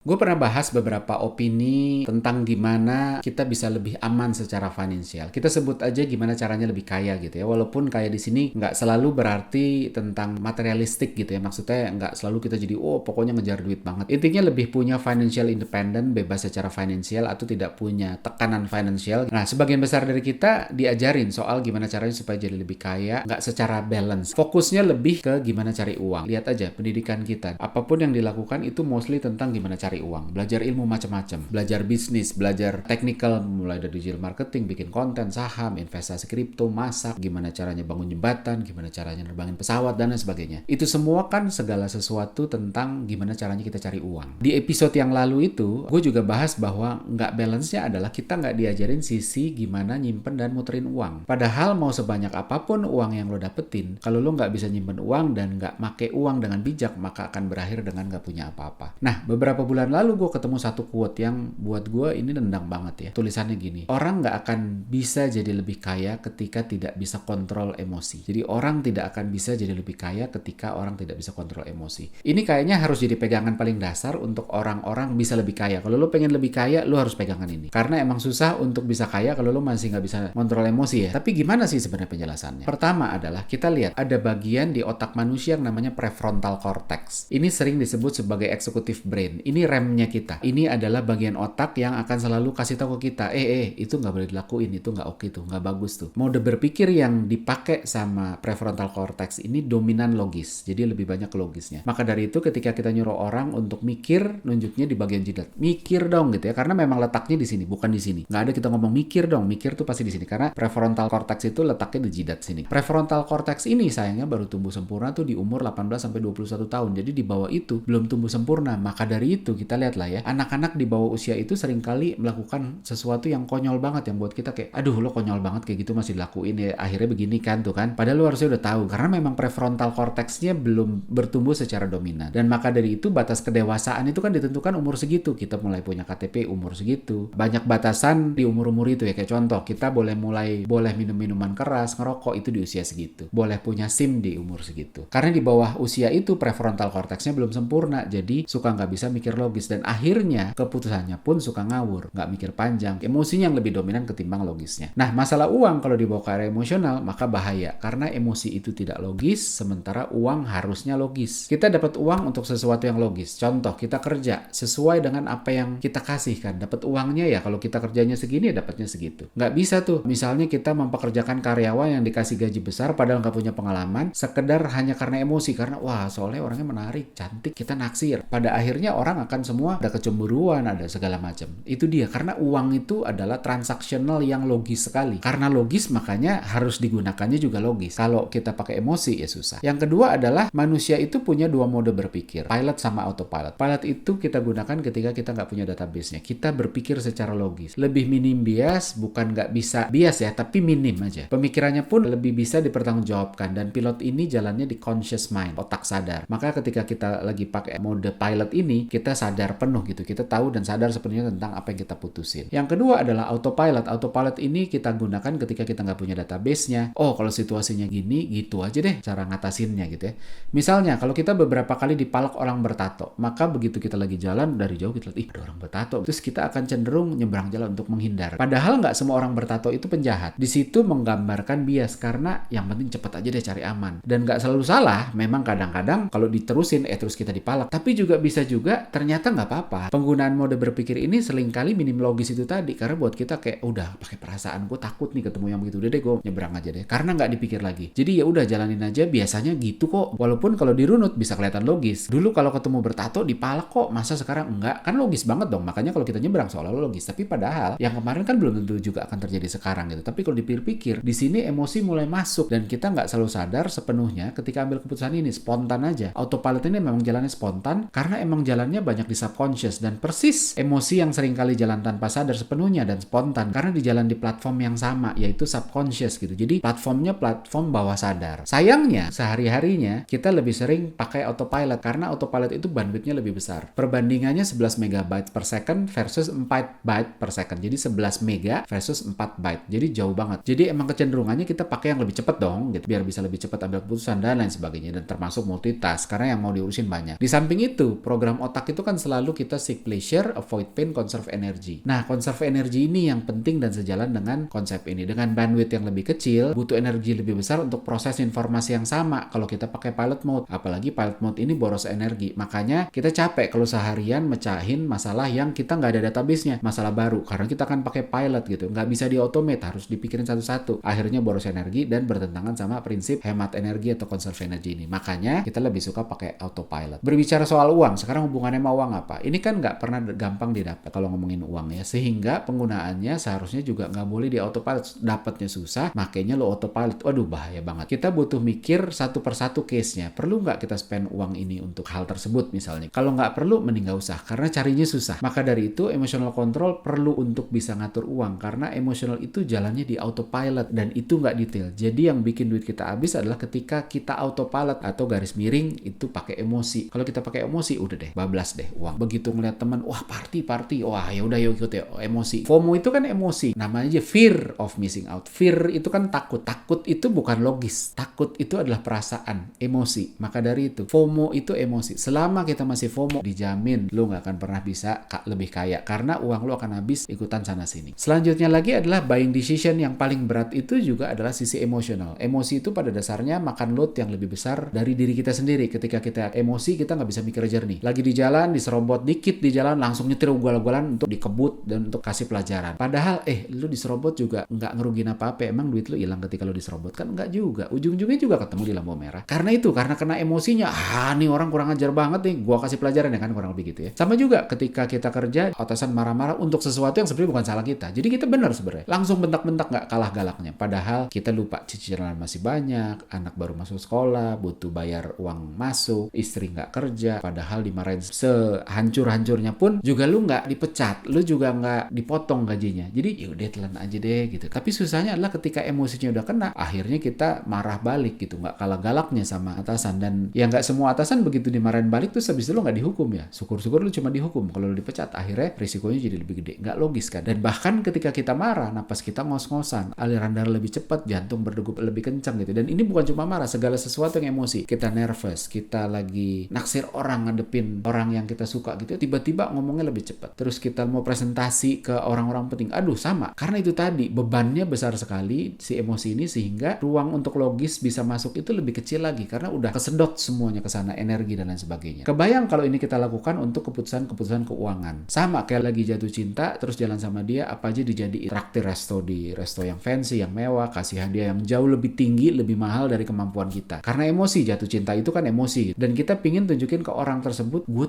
Gue pernah bahas beberapa opini tentang gimana kita bisa lebih aman secara finansial. Kita sebut aja gimana caranya lebih kaya gitu ya. Walaupun kaya di sini nggak selalu berarti tentang materialistik gitu ya. Maksudnya nggak selalu kita jadi pokoknya ngejar duit banget. Intinya lebih punya financial independent, bebas secara finansial atau tidak punya tekanan finansial. Nah, sebagian besar dari kita diajarin soal gimana caranya supaya jadi lebih kaya, nggak secara balance. Fokusnya lebih ke gimana cari uang. Lihat aja pendidikan kita. Apapun yang dilakukan itu mostly tentang gimana cari uang, belajar ilmu macam-macam, belajar bisnis, belajar technical, mulai dari digital marketing, bikin konten, saham, investasi kripto, masak, gimana caranya bangun jembatan, gimana caranya nerbangin pesawat, dan lain sebagainya. Itu semua kan segala sesuatu tentang gimana caranya kita cari uang. Di episode yang lalu itu, gue juga bahas bahwa nggak balance-nya adalah kita nggak diajarin sisi gimana nyimpen dan muterin uang. Padahal mau sebanyak apapun uang yang lo dapetin, kalau lo nggak bisa nyimpen uang dan nggak make uang dengan bijak, maka akan berakhir dengan nggak punya apa-apa. Nah, beberapa bulan lalu gue ketemu satu quote yang buat gue ini nendang banget ya. Tulisannya gini, orang nggak akan bisa jadi lebih kaya ketika tidak bisa kontrol emosi. Jadi orang tidak akan bisa jadi lebih kaya ketika orang tidak bisa kontrol emosi. Ini kayaknya harus jadi pegangan paling dasar untuk orang-orang bisa lebih kaya. Kalau lo pengen lebih kaya, lo harus pegangan ini. Karena emang susah untuk bisa kaya kalau lo masih nggak bisa kontrol emosi ya. Tapi gimana sih sebenarnya penjelasannya? Pertama adalah kita lihat ada bagian di otak manusia yang namanya prefrontal cortex. Ini sering disebut sebagai executive brain. Ini remnya kita. Ini adalah bagian otak yang akan selalu kasih tahu ke kita, itu nggak boleh dilakuin, itu nggak oke tuh, nggak bagus tuh. Mode berpikir yang dipakai sama prefrontal cortex ini dominan logis, jadi lebih banyak logisnya. Maka dari itu ketika kita nyuruh orang untuk mikir, nunjuknya di bagian jidat. Mikir dong gitu ya, karena memang letaknya di sini, bukan di sini. Nggak ada kita ngomong mikir dong, mikir tuh pasti di sini, karena prefrontal cortex itu letaknya di jidat sini. Prefrontal cortex ini sayangnya baru tumbuh sempurna tuh di umur 18-21 tahun, jadi di bawah itu belum tumbuh sempurna. Maka dari itu kita lihat lah ya, anak-anak di bawah usia itu seringkali melakukan sesuatu yang konyol banget, yang buat kita kayak, aduh lo konyol banget kayak gitu masih dilakuin ya, akhirnya begini kan tuh kan. Padahal lo harusnya udah tahu, karena memang prefrontal cortex-nya belum bertumbuh secara dominan. Dan maka dari itu batas kedewasaan itu kan ditentukan umur segitu. Kita mulai punya KTP umur segitu. Banyak batasan di umur-umur itu ya, kayak contoh, kita boleh minum minuman keras, ngerokok itu di usia segitu. Boleh punya SIM di umur segitu. Karena di bawah usia itu prefrontal cortex-nya belum sempurna, jadi suka nggak bisa mikir logis, dan akhirnya keputusannya pun suka ngawur, nggak mikir panjang, emosinya yang lebih dominan ketimbang logisnya. Nah, masalah uang kalau dibawa ke area emosional maka bahaya, karena emosi itu tidak logis, sementara uang harusnya logis. Kita dapat uang untuk sesuatu yang logis. Contoh, kita kerja sesuai dengan apa yang kita kasihkan, dapat uangnya ya kalau kita kerjanya segini ya dapatnya segitu. Nggak bisa tuh, misalnya kita mempekerjakan karyawan yang dikasih gaji besar padahal nggak punya pengalaman, sekedar hanya karena emosi, karena wah soalnya orangnya menarik, cantik, kita naksir. Pada akhirnya orang akan semua ada kecemburuan, ada segala macam. Itu dia, karena uang itu adalah transaksional yang logis sekali. Karena logis makanya harus digunakannya juga logis. Kalau kita pakai emosi ya susah. Yang kedua adalah manusia itu punya dua mode berpikir, pilot sama autopilot. Pilot itu kita gunakan ketika kita nggak punya database-nya. Kita berpikir secara logis. Lebih minim bias, bukan nggak bisa bias ya, tapi minim aja. Pemikirannya pun lebih bisa dipertanggungjawabkan, dan pilot ini jalannya di conscious mind, otak sadar. Maka ketika kita lagi pakai mode pilot ini, kita sadar penuh gitu. Kita tahu dan sadar sepenuhnya tentang apa yang kita putusin. Yang kedua adalah autopilot. Autopilot ini kita gunakan ketika kita nggak punya database-nya. Oh, kalau situasinya gini, gitu aja deh cara ngatasinnya gitu ya. Misalnya, kalau kita beberapa kali dipalak orang bertato, maka begitu kita lagi jalan, dari jauh kita lihat, ada orang bertato. Terus kita akan cenderung nyebrang jalan untuk menghindar. Padahal nggak semua orang bertato itu penjahat. Di situ menggambarkan bias, karena yang penting cepet aja deh cari aman. Dan nggak selalu salah, memang kadang-kadang kalau diterusin, terus kita dipalak. Tapi juga bisa juga ternyata nggak apa-apa. Penggunaan mode berpikir ini seringkali minim logis itu tadi, karena buat kita kayak udah pakai perasaan, gue takut nih ketemu yang begitu, udah deh gue nyebrang aja deh, karena nggak dipikir lagi. Jadi ya udah jalanin aja, biasanya gitu kok. Walaupun kalau dirunut bisa kelihatan logis. Dulu kalau ketemu bertato dipalak kok, masa sekarang enggak? Kan logis banget dong. Makanya kalau kita nyebrang seolah-olah logis, tapi padahal yang kemarin kan belum tentu juga akan terjadi sekarang gitu. Tapi kalau dipikir-pikir, di sini emosi mulai masuk, dan kita nggak selalu sadar sepenuhnya ketika ambil keputusan ini, spontan aja. Autopilot ini memang jalannya spontan karena emang jalannya banyak di subconscious, dan persis emosi yang seringkali jalan tanpa sadar sepenuhnya dan spontan karena di jalan di platform yang sama, yaitu subconscious gitu. Jadi platformnya platform bawah sadar. Sayangnya sehari-harinya kita lebih sering pakai autopilot, karena autopilot itu bandwidthnya lebih besar. Perbandingannya 11 megabyte per second versus 4 byte per second. Jadi 11 mega versus 4 byte. Jadi jauh banget. Jadi emang kecenderungannya kita pakai yang lebih cepat dong gitu, biar bisa lebih cepat ambil keputusan dan lain sebagainya, dan termasuk multitask karena yang mau diurusin banyak. Di samping itu, program otak itu kan kan selalu kita seek pleasure, avoid pain, conserve energy. Nah, conserve energy ini yang penting dan sejalan dengan konsep ini. Dengan bandwidth yang lebih kecil, butuh energi lebih besar untuk proses informasi yang sama kalau kita pakai pilot mode. Apalagi pilot mode ini boros energi. Makanya kita capek kalau seharian mecahin masalah yang kita nggak ada database-nya, masalah baru. Karena kita kan pakai pilot gitu, nggak bisa di-automate, harus dipikirin satu-satu. Akhirnya boros energi dan bertentangan sama prinsip hemat energi atau conserve energy ini. Makanya kita lebih suka pakai autopilot. Berbicara soal uang, sekarang hubungannya sama uang apa? Ini kan nggak pernah gampang didapat kalau ngomongin uang ya, sehingga penggunaannya seharusnya juga nggak boleh di autopilot. Dapatnya susah, makanya lo autopilot. Waduh, bahaya banget. Kita butuh mikir satu persatu case-nya. Perlu nggak kita spend uang ini untuk hal tersebut misalnya? Kalau nggak perlu, mending nggak usah, karena carinya susah. Maka dari itu, emotional control perlu untuk bisa ngatur uang, karena emotional itu jalannya di autopilot, dan itu nggak detail. Jadi yang bikin duit kita habis adalah ketika kita autopilot atau garis miring itu pakai emosi. Kalau kita pakai emosi, udah deh, bablas deh uang. Begitu ngeliat teman, wah party, wah ya udah yuk ikut ya, emosi. FOMO itu kan emosi, namanya aja fear of missing out. Fear itu kan takut. Takut itu bukan logis. Takut itu adalah perasaan, emosi. Maka dari itu, FOMO itu emosi. Selama kita masih FOMO, dijamin lu nggak akan pernah bisa lebih kaya, karena uang lu akan habis ikutan sana sini. Selanjutnya lagi adalah buying decision. Yang paling berat itu juga adalah sisi emosional. Emosi itu pada dasarnya makan load yang lebih besar dari diri kita sendiri. Ketika kita emosi, kita nggak bisa mikir jernih. Lagi di jalan, diserobot dikit di jalan, langsung nyetir ugal-ugalan untuk dikebut dan untuk kasih pelajaran. Padahal lu diserobot juga nggak ngerugin apa-apa. Emang duit lu hilang ketika lu diserobot? Kan nggak juga. Ujung-ujungnya juga ketemu di lampu merah. Karena kena emosinya, nih orang kurang ajar banget nih, gua kasih pelajaran ya kan, kurang lebih gitu ya. Sama juga ketika kita kerja, atasan marah-marah untuk sesuatu yang sebenarnya bukan salah kita. Jadi kita benar sebenarnya. Langsung bentak-bentak, nggak kalah galaknya. Padahal kita lupa cicilan masih banyak, anak baru masuk sekolah, butuh bayar uang masuk, istri nggak kerja. Padahal dimarahin sehancur-hancurnya pun juga lu nggak dipecat, lu juga nggak dipotong gajinya. Jadi yaudah telan aja deh gitu. Tapi susahnya adalah ketika emosinya udah kena, akhirnya kita marah balik gitu, nggak kalah galaknya sama atasan. Dan ya nggak semua atasan begitu dimarahin balik tuh habis itu lu nggak dihukum ya. Syukur-syukur lu cuma dihukum. Kalau lu dipecat, akhirnya risikonya jadi lebih gede. Nggak logis kan? Dan bahkan ketika kita marah, napas kita ngos-ngosan, aliran darah lebih cepat, jantung berdegup lebih kencang gitu. Dan ini bukan cuma marah, segala sesuatu yang emosi. Kita nervous, kita lagi naksir orang, ngadepin orang yang kita suka gitu, tiba-tiba ngomongnya lebih cepat. Terus kita mau presentasi ke orang-orang penting, aduh sama. Karena itu tadi, bebannya besar sekali si emosi ini, sehingga ruang untuk logis bisa masuk itu lebih kecil lagi, karena udah kesedot semuanya ke sana, energi dan lain sebagainya. Kebayang kalau ini kita lakukan untuk keputusan-keputusan keuangan. Sama kayak lagi jatuh cinta, terus jalan sama dia, apa aja dijadiin. Traktir resto di resto yang fancy, yang mewah, kasih hadiah yang jauh lebih tinggi, lebih mahal dari kemampuan kita. Karena emosi, jatuh cinta itu kan emosi. Dan kita pingin tunjukin ke orang tersebut, gue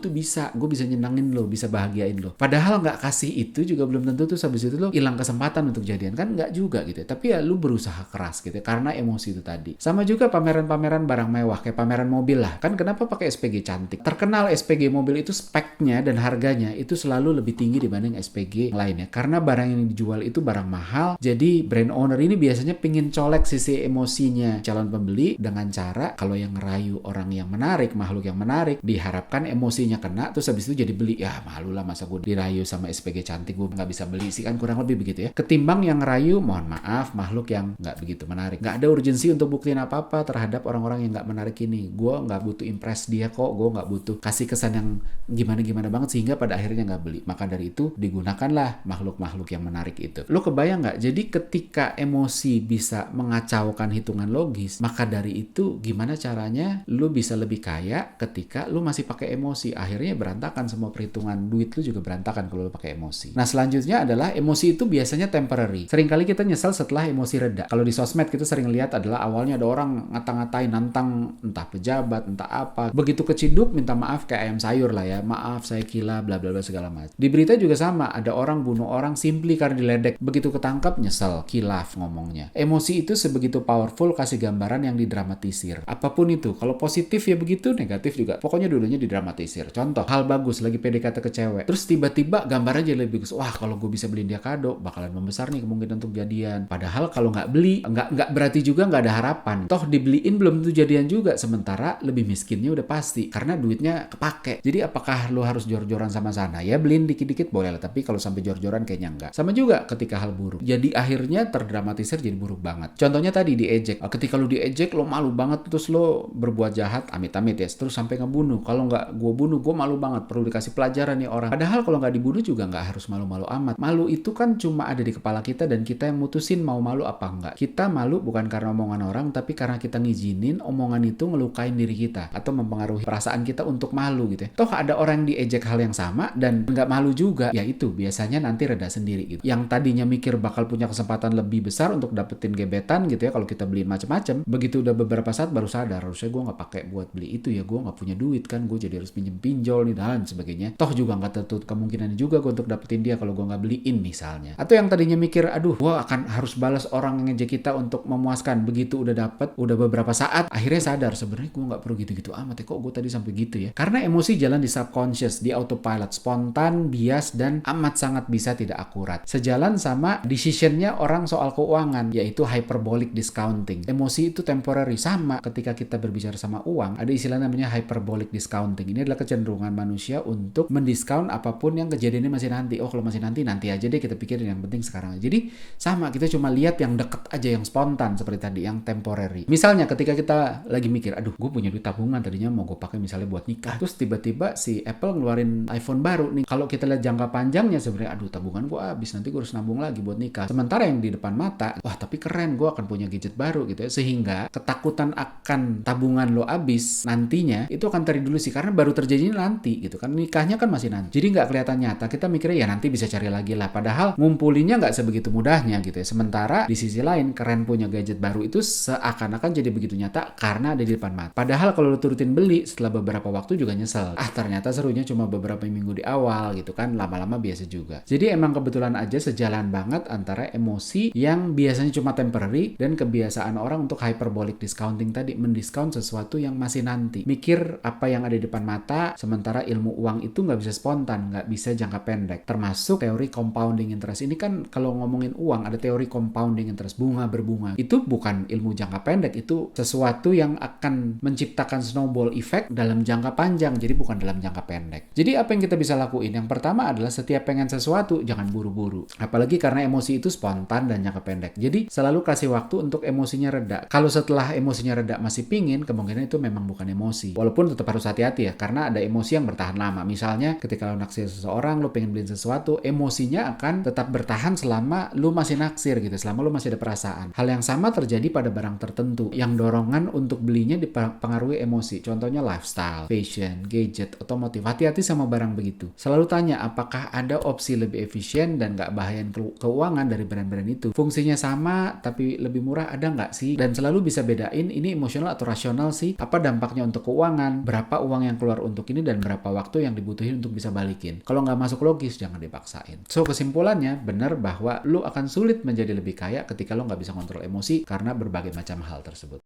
bisa nyenangin lo, bisa bahagiain lo. Padahal nggak kasih itu juga belum tentu tuh habis itu lo hilang kesempatan untuk jadian. Kan nggak juga gitu. Tapi ya lu berusaha keras gitu, karena emosi itu tadi. Sama juga pameran-pameran barang mewah, kayak pameran mobil lah. Kan kenapa pakai SPG cantik? Terkenal SPG mobil itu speknya dan harganya itu selalu lebih tinggi dibanding SPG lainnya. Karena barang yang dijual itu barang mahal, jadi brand owner ini biasanya pingin colek sisi emosinya calon pembeli dengan cara, kalau yang ngerayu orang yang menarik, makhluk yang menarik, diharapkan emosinya kena, terus habis itu jadi beli. Ya malu lah, masa gue dirayu sama SPG cantik gue nggak bisa beli sih, kan kurang lebih begitu ya. Ketimbang yang ngerayu, mohon maaf, makhluk yang nggak begitu menarik. Nggak ada urgensi untuk buktiin apa-apa terhadap orang-orang yang nggak menarik ini. Gue nggak butuh impress dia kok, gue nggak butuh kasih kesan yang gimana-gimana banget sehingga pada akhirnya nggak beli. Maka dari itu digunakanlah makhluk-makhluk yang menarik itu. Lo kebayang nggak? Jadi ketika emosi bisa mengacaukan hitungan logis, maka dari itu gimana caranya lo bisa lebih kaya ketika lo masih pakai emosi? Akhirnya berantakan semua perhitungan duit lo, juga berantakan kalau lo pakai emosi. Nah selanjutnya adalah emosi itu biasanya temporary. Seringkali kita nyesal setelah emosi reda. Kalau di sosmed kita sering lihat adalah awalnya ada orang ngata-ngatain, nantang entah pejabat, entah apa. Begitu keciduk minta maaf kayak ayam sayur lah ya. Maaf saya gila, bla bla bla segala macam. Di berita juga sama, ada orang bunuh orang simply karena diledek. Begitu ketangkap nyesel, kilaf ngomongnya. Emosi itu sebegitu powerful, kasih gambaran yang didramatisir. Apapun itu, kalau positif ya begitu, negatif juga. Pokoknya dulunya didramatisir. Contoh, hal bagus lagi PDKT ke cewek. Terus tiba-tiba gambarnya jadi lebih bagus. Wah, kalau gue bisa beliin dia kado, bakalan membesar nih kemungkinan untuk jadian. Padahal kalau nggak beli, nggak berarti juga nggak ada harapan. Toh dibeliin belum tentu jadian juga. Sementara lebih miskinnya udah pasti, karena duitnya kepake. Jadi apakah lo harus jor-joran sama sana? Ya beliin dikit-dikit boleh lah, tapi kalau sampai jor-joran kayaknya enggak. Sama juga ketika hal buruk. Jadi akhirnya terdramatisir jadi buruk banget. Contohnya tadi diejek. Ketika lo diejek, lo malu banget, terus lo berbuat jahat, amit-amit ya. Terus sampai ngebunuh. Kalau nggak gue bunuh, gue malu malu banget, perlu dikasih pelajaran nih orang. Padahal kalau nggak dibunuh juga nggak harus malu-malu amat. Malu itu kan cuma ada di kepala kita dan kita yang mutusin mau malu apa enggak. Kita malu bukan karena omongan orang, tapi karena kita ngizinin omongan itu ngelukain diri kita atau mempengaruhi perasaan kita untuk malu gitu ya. Toh ada orang yang diejek hal yang sama dan nggak malu juga, ya itu biasanya nanti reda sendiri gitu. Yang tadinya mikir bakal punya kesempatan lebih besar untuk dapetin gebetan gitu ya kalau kita beliin macam-macam, begitu udah beberapa saat baru sadar, harusnya gue nggak pakai buat beli itu ya, gue nggak punya duit kan, gue jadi harus pinjem pinjol nih dan sebagainya. Toh juga nggak tertutup kemungkinan juga gue untuk dapetin dia kalau gue nggak beliin misalnya. Atau yang tadinya mikir, aduh gue akan harus balas orang yang ngejek kita untuk memuaskan, begitu udah dapet, udah beberapa saat akhirnya sadar sebenarnya gue nggak perlu gitu-gitu amat ya, kok gue tadi sampai gitu ya. Karena emosi jalan di subconscious, di autopilot, spontan, bias, dan amat sangat bisa tidak akurat. Sejalan sama decisionnya orang soal keuangan, yaitu hyperbolic discounting. Emosi itu temporary, sama ketika kita berbicara sama uang, ada istilah namanya hyperbolic discounting. Ini adalah kecenderungan manusia untuk mendiskon apapun yang kejadiannya masih nanti. Oh kalau masih nanti aja deh, kita pikirin yang penting sekarang. Jadi sama, kita cuma lihat yang deket aja, yang spontan seperti tadi, yang temporary. Misalnya ketika kita lagi mikir, aduh gue punya duit tabungan tadinya mau gue pakai misalnya buat nikah, terus tiba-tiba si Apple ngeluarin iPhone baru nih. Kalau kita lihat jangka panjangnya sebenarnya, aduh tabungan gue habis, nanti gue harus nabung lagi buat nikah. Sementara yang di depan mata, wah tapi keren, gue akan punya gadget baru gitu ya. Sehingga ketakutan akan tabungan lo habis nantinya itu akan terjadi dulu sih, karena baru terjadinya nanti gitu kan, nikahnya kan masih nanti. Jadi nggak kelihatan nyata, kita mikirnya ya nanti bisa cari lagi lah, padahal ngumpulinnya nggak sebegitu mudahnya gitu ya. Sementara di sisi lain, keren punya gadget baru itu seakan-akan jadi begitu nyata karena ada di depan mata. Padahal kalau lo turutin beli, setelah beberapa waktu juga nyesel. Ternyata serunya cuma beberapa minggu di awal gitu kan, lama-lama biasa juga. Jadi emang kebetulan aja sejalan banget antara emosi yang biasanya cuma temporary dan kebiasaan orang untuk hyperbolic discounting tadi, mendiskon sesuatu yang masih nanti. Mikir apa yang ada di depan mata, sementara ilmu uang itu nggak bisa spontan, nggak bisa jangka pendek. Termasuk teori compounding interest. Ini kan kalau ngomongin uang, ada teori compounding interest, bunga berbunga. Itu bukan ilmu jangka pendek, itu sesuatu yang akan menciptakan snowball effect dalam jangka panjang, jadi bukan dalam jangka pendek. Jadi apa yang kita bisa lakuin? Yang pertama adalah setiap pengen sesuatu, jangan buru-buru. Apalagi karena emosi itu spontan dan jangka pendek. Jadi selalu kasih waktu untuk emosinya reda. Kalau setelah emosinya reda masih pingin, kemungkinan itu memang bukan emosi. Walaupun tetap harus hati-hati ya, karena ada emosi yang bertahan lama. Misalnya ketika lo naksir seseorang, lo pengen beliin sesuatu, emosinya akan tetap bertahan selama lo masih naksir gitu, selama lo masih ada perasaan. Hal yang sama terjadi pada barang tertentu, yang dorongan untuk belinya dipengaruhi emosi. Contohnya lifestyle, fashion, gadget, otomotif. Hati-hati sama barang begitu. Selalu tanya apakah ada opsi lebih efisien dan nggak bahayain keuangan dari brand-brand itu. Fungsinya sama tapi lebih murah, ada nggak sih? Dan selalu bisa bedain ini emosional atau rasional sih. Apa dampaknya untuk keuangan? Berapa uang yang keluar untuk ini dan berapa waktu yang dibutuhin untuk bisa balikin? Kalau nggak masuk logis, jangan dipaksain. So kesimpulannya benar bahwa lu akan sulit menjadi lebih kaya ketika lu nggak bisa kontrol emosi karena berbagai macam hal tersebut.